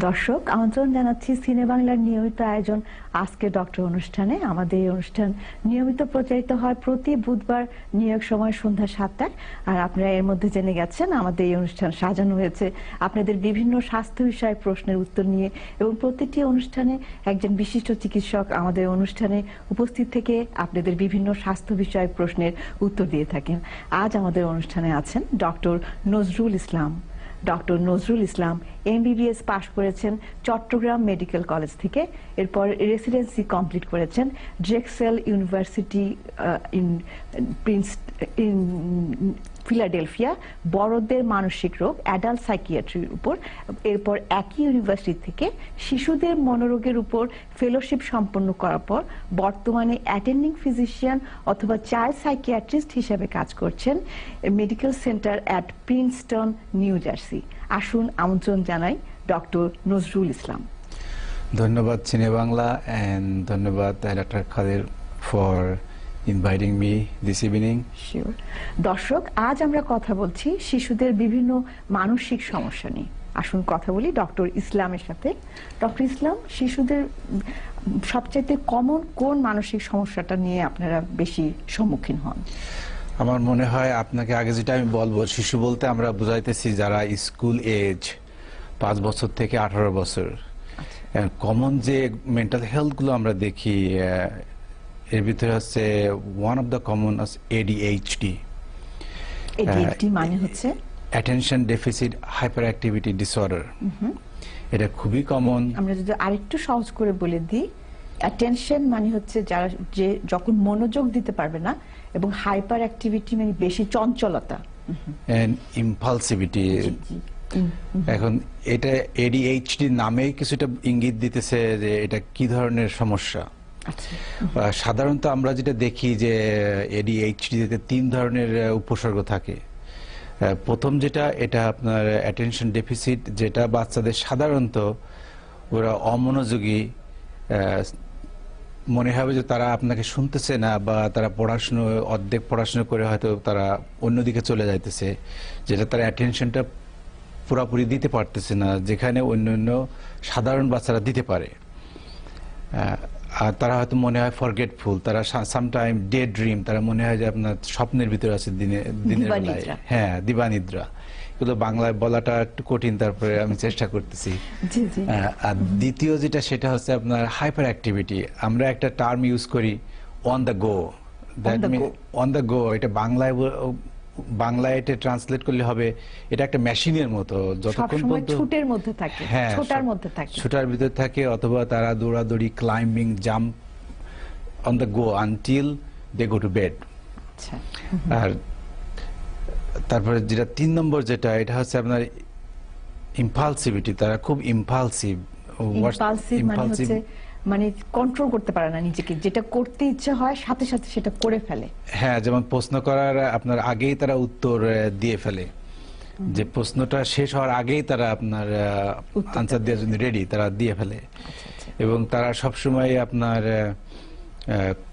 দর্শক আমন্ত্রণ জানাচ্ছি সিনে বাংলার নিয়মিত আয়োজন আজকে ডক্টর অনুষ্ঠানে। আমাদের এই অনুষ্ঠান নিয়মিত প্রচারিত হয় প্রতি বুধবার নিউ ইয়র্ক সময় সন্ধ্যা 7টায়। আর আপনারা এর মধ্যে জেনে গেছেন আমাদের এই অনুষ্ঠান সাজানো হয়েছে আপনাদের বিভিন্ন স্বাস্থ্য বিষয়ক প্রশ্নের উত্তর নিয়ে, এবং প্রতিটি অনুষ্ঠানে একজন বিশিষ্ট চিকিৎসক আমাদের অনুষ্ঠানে উপস্থিত থেকে আপনাদের বিভিন্ন স্বাস্থ্য বিষয়ক প্রশ্নের উত্তর দিয়ে থাকেন। আজ আমাদের অনুষ্ঠানে আছেন doctor Nazrul Islam. Doctor Nazrul Islam MBBS পাশ করেছেন চট্টগ্রাম মেডিকেল কলেজ থেকে, এরপর রেসিডেন্সি কমপ্লিট করেছেন ড্রেক্সেল ইউনিভার্সিটি ইন ফিলাডেলফিয়া বড়দের মানসিক রোগ অ্যাডাল্ট সাইকিয়াট্রির উপর। এরপর একই ইউনিভার্সিটি থেকে শিশুদের মনোরোগের উপর ফেলোশিপ সম্পন্ন করার পর বর্তমানে অ্যাটেন্ডিং ফিজিশিয়ান অথবা চাইল্ড সাইকিয়াট্রিস্ট হিসেবে কাজ করছেন medical centre at Princeton, new jersey. আসুন আমন্ত্রণ জানাই ডক্টর নজরুল ইসলাম। ধন্যবাদ সিনে বাংলা, and ধন্যবাদ ডাক্তার খাদের for inviting me this evening. Sure. দর্শক, আজ আমরা কথা বলছি শিশুদের বিভিন্ন মানসিক সমস্যা নিয়ে। আসুন কথা বলি ডক্টর ইসলামের সাথে। ডক্টর ইসলাম, শিশুদের সবচেয়ে কমন কোন মানসিক সমস্যাটা নিয়ে আপনারা বেশি সম্মুখীন হন? আমার মনে হয় আপনাকে আগে যেটা আমি বলবো, শিশু বলতে আমরা বুঝাইতেছি যারা স্কুল এজ 5 বছর থেকে 18 বছর। কমন যে মেন্টাল হেলথ গুলো আমরা দেখি এর ভিতরে হচ্ছে one of the common ADHD। ADHD মানে হচ্ছে attention deficit hyper activity disorder. এটা খুবই কমন। আমরা যদি আরেকটু সহজ করে বলে দিই, অ্যাটেনশন মানে হচ্ছে যারা যে যখন মনোযোগ দিতে পারবে না, এবং হাইপার অ্যাক্টিভিটি মানে বেশি চঞ্চলতা, এন্ড ইমপালসিভিটি। এখন এটা ADHD নামেই কিছুটা ইঙ্গিত দিতেছে যে এটা কি ধরনের সমস্যা। সাধারণত আমরা যেটা দেখি যে ADHD তে 3 ধরনের উপসর্গ থাকে। প্রথম যেটা, এটা আপনার অ্যাটেনশন ডেফিসিট, যেটা বাচ্চাদের সাধারণত ওরা অমনোযোগী, মনে হবে যে তারা আপনাকে শুনতেছে না, বা তারা অর্ধেক পড়াশোনা করে হয়তো তারা অন্যদিকে চলে যাইতেছে, যেটা তারা অ্যাটেনশনটা পুরোপুরি দিতে পারতেছে না, যেখানে অন্য সাধারণ বাচ্চারা দিতে পারে। আর তারা হয়তো মনে হয় ফরগেটফুল, তারা সামটাইম ডে ড্রিম, তারা মনে হয় যে আপনার স্বপ্নের ভিতরে আছে দিনের বেলায়। হ্যাঁ, দিবানিদ্রা। এগুলো বাংলায় বলাটা একটু কঠিন, তারপরে আমি চেষ্টা করতেছি। আর দ্বিতীয় যেটা, সেটা হচ্ছে আপনার হাইপার অ্যাক্টিভিটি। আমরা একটা টার্ম ইউজ করি on the go. On the গো, এটা বাংলায় এটা ট্রান্সলেট করলে হবে এটা একটা মেশিনের মতো, যতক্ষণ পর্যন্ত ছুটের মধ্যে থাকে, ছুটার ভিতরে থাকে, অথবা তারা দৌড়াদৌড়ি, climbing, jump on the go until they go to bed. আর তারপরে যেটা 3 নম্বর যেটা, এটা হচ্ছে আপনার ইম্পালসিভিটি। তারা খুব ইম্পালসিভ মানে কন্ট্রোল করতে পারে না নিজেকে, যেটা করতে ইচ্ছা হয় সাথে সাথে সেটা করে ফেলে। হ্যাঁ, যেমন প্রশ্ন করার আপনার আগেই তারা উত্তর দিয়ে ফেলে, যে প্রশ্নটা শেষ হওয়ার আগেই তারা আপনার আনসার দেওয়ার জন্য রেডি, তারা দিয়ে ফেলে। এবং তারা সবসময় আপনার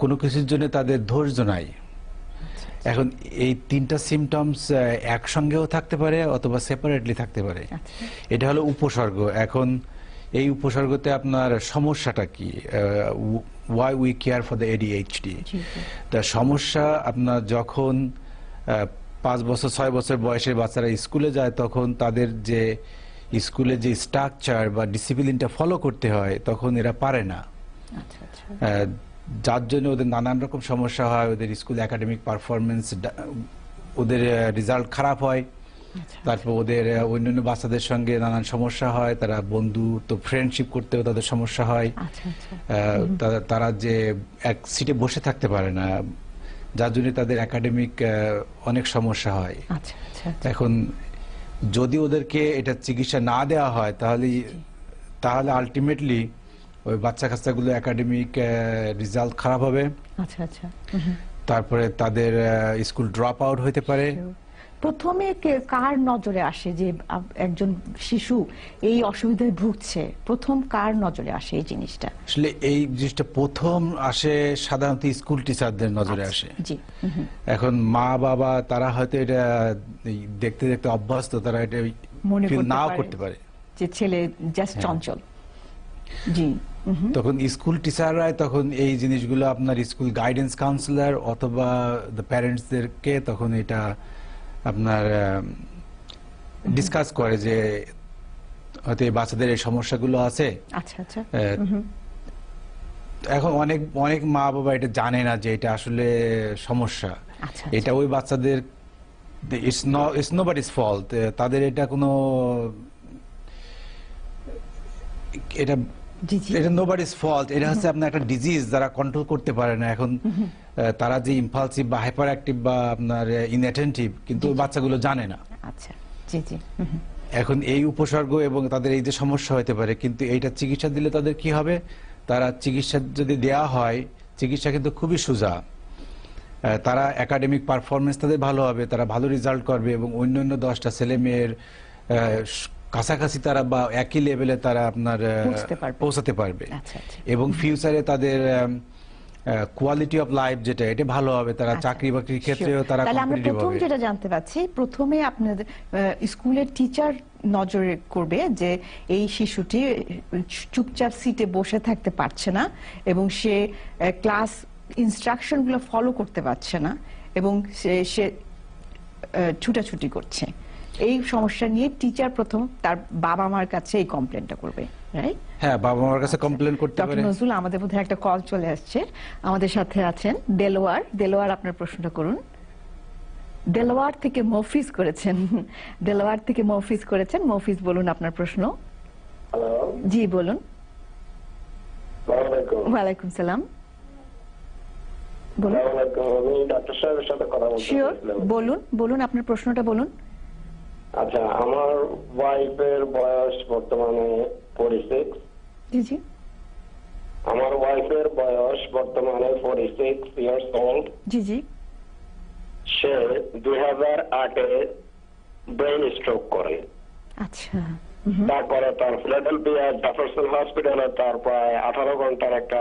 কোনো কিছুর জন্য তাদের ধৈর্য নাই। এখন এই 3টা সিমটমস একসঙ্গেও থাকতে পারে অথবা সেপারেটলি থাকতে পারে। এটা হলো উপসর্গ। এখন এই উপসর্গতে আপনার সমস্যাটা কি, why we care for the ADHD। তা সমস্যা আপনার যখন 5 বছর 6 বছর বয়সের বাচ্চারা স্কুলে যায়, তখন তাদের যে স্কুলে যে স্ট্রাকচার বা ডিসিপ্লিনটা ফলো করতে হয়, তখন এরা পারে না, যার জন্য ওদের নানান রকম সমস্যা হয়। ওদের স্কুল একাডেমিক পারফরমেন্স, ওদের রেজাল্ট খারাপ হয়। তারপর ওদের অন্যান্য বাচ্চাদের সঙ্গে নানান সমস্যা হয়, তারা বন্ধুত্ব ফ্রেন্ডশিপ করতেও তাদের সমস্যা হয়। তারা যে এক সিটে বসে থাকতে পারে না, যার জন্য তাদের একাডেমিক অনেক সমস্যা হয়। এখন যদি ওদেরকে এটা চিকিৎসা না দেওয়া হয়, তাহলে আলটিমেটলি ওই বাচ্চা কাচ্চাগুলো একাডেমিক রেজাল্ট খারাপ হবে। তারপরে তাদের স্কুল ড্রপ আউট হইতে পারে। প্রথমে কার নজরে আসে যে একজন শিশু এই অসুবিধায় ভুগছে? প্রথম কার নজরে আসে এই জিনিসটা? আসলে এই জিনিসটা প্রথম আসে সাধারণত স্কুল টিচারদের নজরে আসে। এখন মা বাবা তারা হয়তো এটা দেখতে দেখতে অভ্যস্ত, তারা এটা মনে ফিল করতে নাও পারে করতে পারে যে ছেলে জাস্ট হ্যাঁ। চঞ্চল। জি। তখন স্কুল টিচাররা তখন এই জিনিসগুলো আপনার স্কুল গাইডেন্স কাউন্সিলর অথবা দ্য প্যারেন্টসদেরকে তখন এটা আপনার ডিসকাস করে যে হয়তো এই বাচ্চাদের এই সমস্যাগুলো আছে। আচ্ছা আচ্ছা। এখন অনেক অনেক মা বাবা এটা জানে না যে এটা আসলে সমস্যা। আচ্ছা এটা ওই বাচ্চাদের ইটস নোবডিজ ফল্ট, তাদের এটা কোনো এটা জি জি। এটা নোবডিজ ফল্ট, এটা হচ্ছে আপনার একটা ডিজিজ যারা কন্ট্রোল করতে পারে না। এখন তারা যে ইম্পালসিভ বা হাইপার অ্যাক্টিভ বা আপনার ইনঅ্যাটেন্টিভ, কিন্তু ওই বাচ্চাগুলো জানে না। আচ্ছা জি জি। এখন এই উপসর্গ এবং তাদের এই যে সমস্যা হতে পারে, কিন্তু এইটা চিকিৎসা দিলে তাদের কি হবে, তারা চিকিৎসা যদি দেয়া হয়, চিকিৎসা কিন্তু খুবই সোজা। তারা একাডেমিক পারফরমেন্স তাদের ভালো হবে, তারা ভালো রেজাল্ট করবে এবং অন্যান্য 10টা ছেলে মেয়ের কাছাকাছি তারা বা একই লেভেলে তারা আপনার পৌঁছাতে পারবে। আচ্ছা আচ্ছা। এবং ফিউচারে তাদের কোয়ালিটি অফ লাইফ যেটা, এটা ভালো হবে। তারা চাকরি বাকরির ক্ষেত্রেও তারা তাহলে আমরা কম্পিটিটিভ প্রথম হবে। যেটা জানতে পাচ্ছি, প্রথমে আপনাদের স্কুলের টিচার নজরে করবে যে এই শিশুটি চুপচাপ সিটে বসে থাকতে পারছে না এবং সে ক্লাস ইনস্ট্রাকশন গুলো ফলো করতে পারছে না এবং সে ছুটাছুটি করছে। এই সমস্যা নিয়ে টিচার প্রথম তার বাবা মার কাছে এই কমপ্লেনটা করবে, রাইট? হ্যাঁ, বাবা মার কাছে কমপ্লেন করতে পারে। ডক্টর নজরুল, আমাদের মধ্যে একটা কল চলে আসছে, আমাদের সাথে আছেন দেলোয়ার। দেলোয়ার, আপনার প্রশ্নটা করুন। দেলোয়ার থেকে মফিজ করেছেন, দেলোয়ার থেকে মফিজ করেছেন। মফিজ, বলুন আপনার প্রশ্ন। হ্যালো, জি বলুন। আসসালামু আলাইকুম। ওয়ালাইকুম সালাম, বলুন। আসসালামু আলাইকুম। আমি ডাক্তার সাহেবের সাথে কথা বলতে শিওর, চাইছিলাম। বলুন বলুন আপনার প্রশ্নটা বলুন। আচ্ছা, আমার ওয়াইফের বয়স বর্তমানে 46। জি জি আমার ওয়াইফের বয়স বর্তমানে 46 ইয়ার্স ওল্ড। জি জি। সে 2008-এ ব্রেন স্ট্রোক করে। আচ্ছা। তারপরে তার ফিলাডেলফিয়া জেফারসন হসপিটালে তার প্রায় 18 ঘন্টার একটা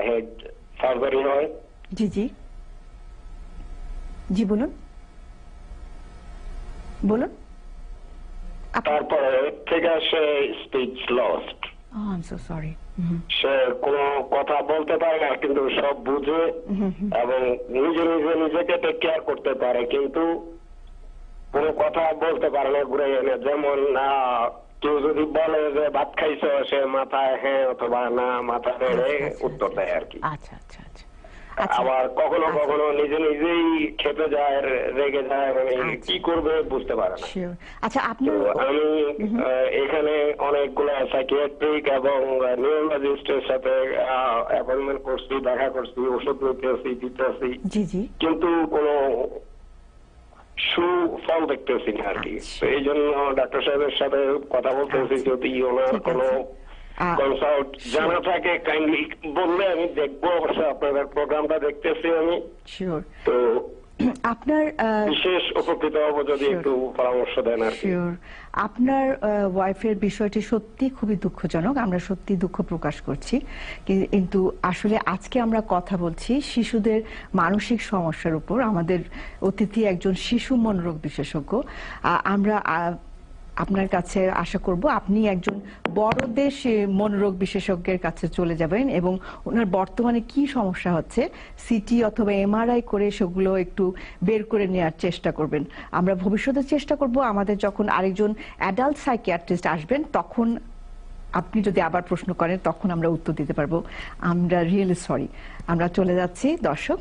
হেড সার্জারি হয়। জি জি জি, বলুন বলুন। তারপরে থেকে সে speech lost. I am so sorry. সে কোনো কথা বলতে পারে না, কিন্তু সব বুঝে এবং নিজে নিজে নিজেকে টেক কেয়ার করতে পারে, কিন্তু কোনো কথা বলতে পারে না ঘুরে এনে। যেমন কেউ যদি বলে যে ভাত খাইছো, সে মাথায় হ্যাঁ অথবা না মাথা নেড়ে উত্তর দেয় আর কি। আচ্ছা আচ্ছা আচ্ছা। আবার কখনো কখনো নিজে নিজেই খেপে যায়, রেগে যায়, মানে কি করবে বুঝতে পারে না। শিওর। আচ্ছা, আপনি তো আমি এখানে অনেকগুলো সাইকিয়াট্রিক এবং নিউরোলজিস্টের সাথে অ্যাপয়েন্টমেন্ট করছি, দেখা করছি, ওষুধ নিতেছি, দিতেছি, জি জি, কিন্তু কোনো সুফল দেখতেছি না আর কি। তো এই জন্য ডাক্তার সাহেবের সাথে কথা বলতেছি, যদি ওনার কোনো কনসাল্ট জানা থাকে কাইন্ডলি বললে আমি দেখবো। অবশ্য আপনাদের প্রোগ্রামটা দেখতেছি আমি, শিওর। তো আপনার বিশেষ উপকৃত হব যদি একটু পরামর্শ দেন আর কি। শিওর। আপনার ওয়াইফের বিষয়টি সত্যি খুবই দুঃখজনক, আমরা সত্যি দুঃখ প্রকাশ করছি, কিন্তু আসলে আজকে আমরা কথা বলছি শিশুদের মানসিক সমস্যার উপর। আমাদের অতিথি একজন শিশু মনোরোগ বিশেষজ্ঞ। আমরা আপনার কাছে আশা করব আপনি একজন বড়দের মনোরোগ বিশেষজ্ঞের কাছে চলে যাবেন এবং ওনার বর্তমানে কি সমস্যা হচ্ছে সিটি অথবা এমআরআই করে সেগুলো একটু বের করে নেওয়ার চেষ্টা করবেন। আমরা ভবিষ্যতে চেষ্টা করব আমাদের যখন আরেকজন অ্যাডাল্ট সাইকিয়াট্রিস্ট আসবেন তখন আপনি যদি আবার প্রশ্ন করেন তখন আমরা উত্তর দিতে পারবো। আমরা রিয়েলি সরি। আমরা চলে যাচ্ছি দর্শক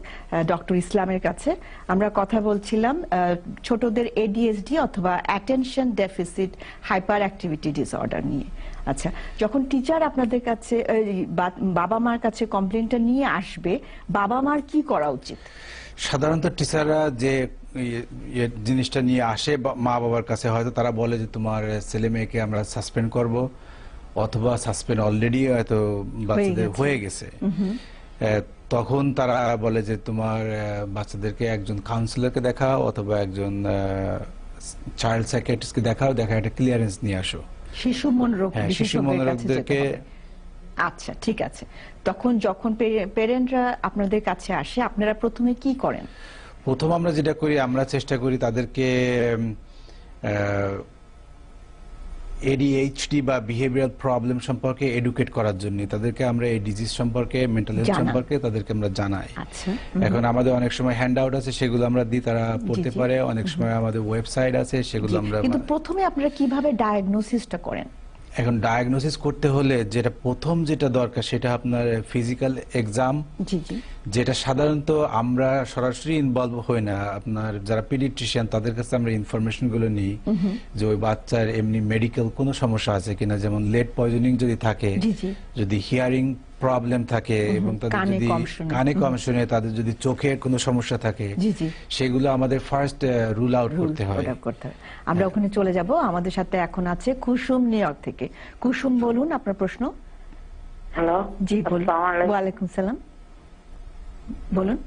ডক্টর ইসলামের কাছে। আমরা কথা বলছিলাম ছোটদের এডিএসডি অথবা attention deficit hyper activity disorder নিয়ে। আচ্ছা, যখন টিচার আপনাদের কাছে বাবা মার কাছে কমপ্লেনটা নিয়ে আসবে, বাবা মার কি করা উচিত? সাধারণত টিচাররা যে জিনিসটা নিয়ে আসে মা বাবার কাছে, হয়তো তারা বলে যে তোমার ছেলে মেয়েকে আমরা সাসপেন্ড করব, অথবা সাসপেন্ড অলরেডি হয়তো বাচ্চাদের হয়ে গেছে। তখন তারা বলে যে তোমার বাচ্চাদেরকে একজন কাউন্সিলরকে দেখাও অথবা একজন চাইল্ড সাইকিয়াট্রিস্টকে দেখাও, দেখা একটা ক্লিয়ারেন্স নিয়ে আসো। শিশু মনোরোগ বিশেষজ্ঞদেরকে। আচ্ছা, ঠিক আছে। তখন যখন পেরেন্টরা আপনাদের কাছে আসে আপনারা প্রথমে কি করেন? প্রথম আমরা যেটা করি, আমরা চেষ্টা করি তাদেরকে এডিএইচডি বা বিহেভিয়ারাল প্রবলেম সম্পর্কে এডুকেট করার জন্য তাদেরকে আমরা এই ডিজিজ সম্পর্কে, মেন্টাল হেলথ জানান। সম্পর্কে তাদেরকে আমরা জানাই। আচ্ছা। এখন আমাদের অনেক সময় হ্যান্ড আউট আছে, সেগুলো আমরা দিই, তারা পড়তে জি। পারে। অনেক সময় আমাদের ওয়েবসাইট আছে, সেগুলো জি, আমরা কিন্তু প্রথমে আপনারা কিভাবে ডায়াগনোসিসটা করেন? এখন ডায়াগনোসিস করতে হলে যেটা প্রথম যেটা দরকার সেটা আপনার ফিজিক্যাল এক্সাম, জি জি যেটা সাধারণত আমরা সরাসরি ইনভলভ হই না। আপনার যারা পিডিয়াট্রিশিয়ান তাদের কাছে আমরা ইনফরমেশন গুলো নিই যে ওই বাচ্চার এমনি মেডিকেল কোনো সমস্যা আছে কিনা, যেমন লেড পয়জনিং যদি থাকে, জি জি যদি হিয়ারিং প্রবলেম থাকে এবং তাদের কানে যদি কম শুনে। কানে কম শুনে, তাদের যদি চোখের কোনো সমস্যা থাকে, জি জি সেগুলো আমাদের ফার্স্ট রুল আউট করতে হয়। ওটা করতে হবে। আমরা ওখানে চলে যাব। আমাদের সাথে এখন আছে কুসুম, নিউ ইয়র্ক থেকে। কুসুম, বলুন আপনার প্রশ্ন। হ্যালো, জি বলুন। আসসালামু আলাইকুম। ওয়ালাইকুম সালাম, বলুন।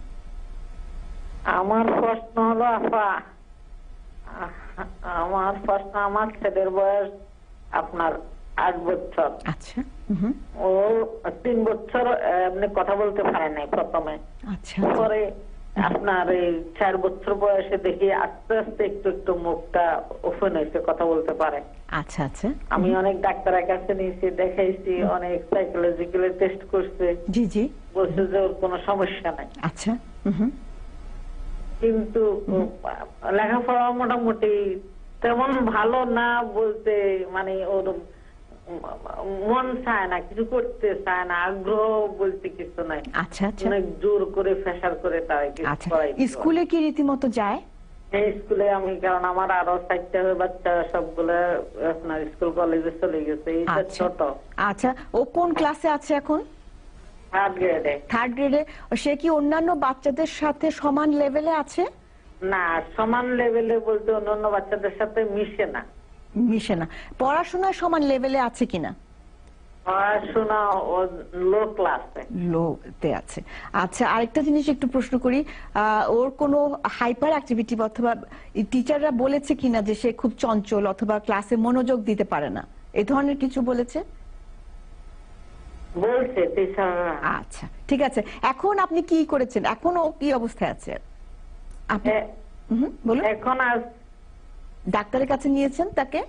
আমার প্রশ্ন হলো আপা, আমার প্রশ্ন, আমার ছেলের বয়স আপনার 8 বছর। আচ্ছা। ও 3 বছর এমনি কথা বলতে পারে নাই প্রথমে। আচ্ছা পরে আপনার এই 4 বছর বয়সে দেখি আস্তে আস্তে একটু একটু মুখটা ওপেন হয়েছে, কথা বলতে পারে। আচ্ছা আচ্ছা। আমি অনেক ডাক্তারের কাছে নিয়েছি, দেখাইছি, অনেক সাইকোলজিক্যালি টেস্ট করছে, জি জি বলছে যে ওর কোনো সমস্যা নাই। আচ্ছা। কিন্তু লেখাপড়া মোটামুটি তেমন ভালো না বলতে, মানে ওর মন চায় না, কিছু করতে চায় না, আগ্রহ বলতে কিছু নাই। আচ্ছা আচ্ছা অনেক জোর করে প্রেসার করে তাই আচ্ছা। স্কুলে কি রীতিমতো যায়? স্কুলে আমি, কারণ আমার আরো 4টা বাচ্চা, সবগুলো আপনার স্কুল কলেজে চলে গেছে, এইটা আচ্ছা ছোট, আচ্ছা। ও কোন ক্লাসে আছে এখন? 3rd গ্রেডে। থার্ড গ্রেডে। সে কি অন্যান্য বাচ্চাদের সাথে সমান লেভেলে আছে? না, সমান লেভেলে বলতে অন্যান্য বাচ্চাদের সাথে মিশে না। মিশে না। পড়াশোনায় সমান লেভেলে আছে কিনা? পড়াশোনা ও লো ক্লাসে। লোতে আছে। আচ্ছা, আরেকটা জিনিস একটু প্রশ্ন করি, ওর কোনো হাইপার অ্যাক্টিভিটি অথবা টিচাররা বলেছে কিনা যে সে খুব চঞ্চল অথবা ক্লাসে মনোযোগ দিতে পারে না, এই ধরনের কিছু বলেছে? বলছে টিচাররা। আচ্ছা ঠিক আছে। এখন আপনি কি করেছেন? এখন ও কি অবস্থায় আছে আপনি? বলুন। এখন আর ডাক্তারের কাছে নিয়েছেন তাকে?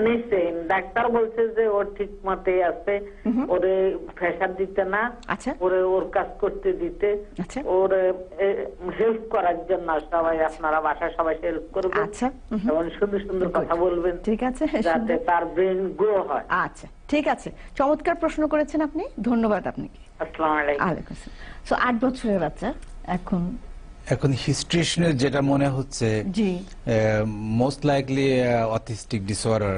নিচে ডাক্তার বলছে যে ওর ঠিক মতে আছে, ওরে প্রেসার দিতে না, আচ্ছা ওরে ওর কাজ করতে দিতে, আচ্ছা ওর হেল্প করার জন্য সবাই, আপনারা বাসায় সবাই হেল্প করবেন, আচ্ছা এবং সুন্দর সুন্দর কথা বলবেন, ঠিক আছে, যাতে তার ব্রেন গ্রো হয়। আচ্ছা ঠিক আছে। চমৎকার প্রশ্ন করেছেন আপনি, ধন্যবাদ আপনাকে। আসসালামু আলাইকুম। আলাইকুম আসসালাম। সো 8 বছরের বাচ্চা এখন হিস্ট্রি শুনে যেটা মনে হচ্ছে জি মোস্ট লাইকলি অটিস্টিক ডিসঅর্ডার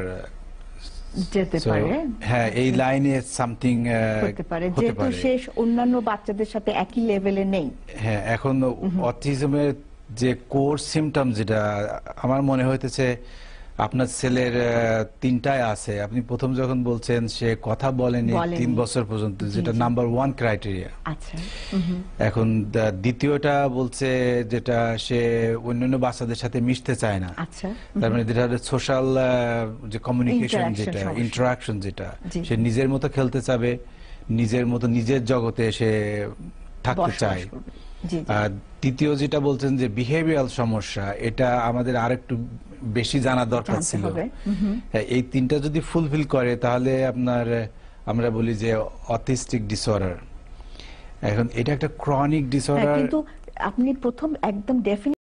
যেতে পারে, হ্যাঁ, এই লাইনে সামথিং হতে পারে, হতে যেহেতু পারে। শেষ অন্যান্য বাচ্চাদের সাথে একই লেভেলে নেই। হ্যাঁ, এখন অটিজমের যে কোর সিমটম যেটা আমার মনে হইতেছে আপনার ছেলের 3টায় আছে। আপনি প্রথম যখন বলছেন সে কথা বলেনি 3 বছর পর্যন্ত, যেটা নাম্বার 1 ক্রাইটেরিয়া। আচ্ছা। এখন দ্বিতীয়টা বলছে যেটা সে অন্যান্য বাচ্চাদের সাথে মিশতে চায় না। আচ্ছা। তার মানে যেটা সোশ্যাল যে কমিউনিকেশন, Interaction যেটা সমস্যা। ইন্টারাকশন, যেটা জি। সে নিজের মতো খেলতে চাবে, নিজের মতো নিজের জগতে সে থাকতে বসবাস চায়। করবে। জি জি। আর তৃতীয় যেটা বলছেন যে বিহেভিয়ারাল সমস্যা, এটা আমাদের আরেকটু বেশি জানা দরকার জানতে ছিল। হবে। হ্যাঁ, এই 3টা যদি ফুলফিল করে তাহলে আপনার আমরা বলি যে অটিস্টিক ডিসঅর্ডার। এখন এটা একটা ক্রনিক ডিসঅর্ডার। কিন্তু আপনি প্রথম একদম ডেফিনেট